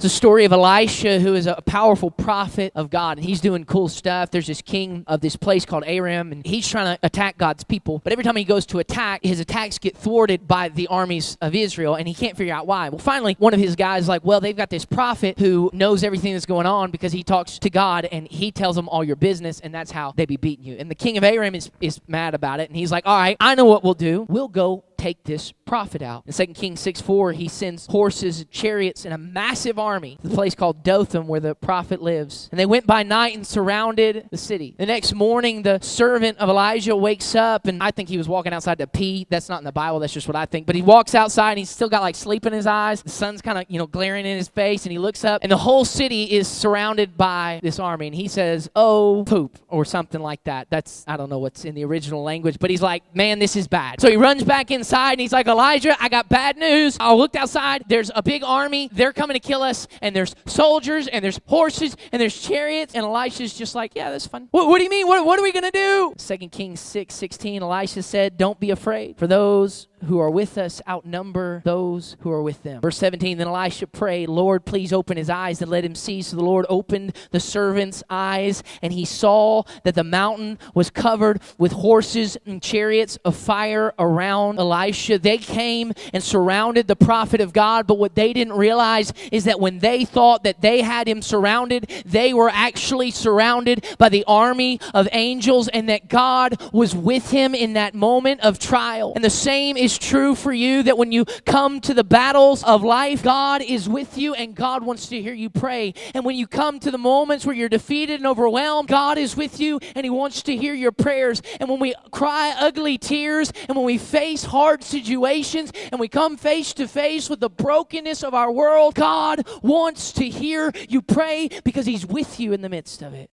It's a story of Elisha, who is a powerful prophet of God, and he's doing cool stuff. There's this king of this place called Aram, and he's trying to attack God's people. But every time he goes to attack, his attacks get thwarted by the armies of Israel, and he can't figure out why. Well, finally, one of his guys is like, well, they've got this prophet who knows everything that's going on because he talks to God, and he tells them all your business, and that's how they be beating you. And the king of Aram is mad about it, and he's like, all right, I know what we'll do. We'll go take this prophet out. In 2 Kings 6:4, he sends horses, chariots, and a massive army to the place called Dothan where the prophet lives. And they went by night and surrounded the city. The next morning, the servant of Elijah wakes up, and I think he was walking outside to pee. That's not in the Bible. That's just what I think. But he walks outside, and he's still got like sleep in his eyes. The sun's kind of, glaring in his face, and he looks up, and the whole city is surrounded by this army. And he says, oh, poop, or something like that. I don't know what's in the original language, but he's like, man, this is bad. So he runs back inside, and he's like, Elijah, I got bad news. I looked outside. There's a big army. They're coming to kill us, and there's soldiers, and there's horses, and there's chariots. And Elisha's just like, yeah, that's fun. What do you mean? What are we going to do? 2 Kings 6:16, Elisha said, don't be afraid, for those who are with us outnumber those who are with them. Verse 17, then Elisha prayed, Lord, please open his eyes and let him see. So the Lord opened the servant's eyes, and he saw that the mountain was covered with horses and chariots of fire around Elisha. They came and surrounded the prophet of God, but what they didn't realize is that when they thought that they had him surrounded, they were actually surrounded by the army of angels, and that God was with him in that moment of trial. And the same is true for you, that when you come to the battles of life, God is with you, and God wants to hear you pray. And when you come to the moments where you're defeated and overwhelmed, God is with you, and he wants to hear your prayers. And when we cry ugly tears, and when we face hard situations, and we come face to face with the brokenness of our world, God wants to hear you pray because he's with you in the midst of it.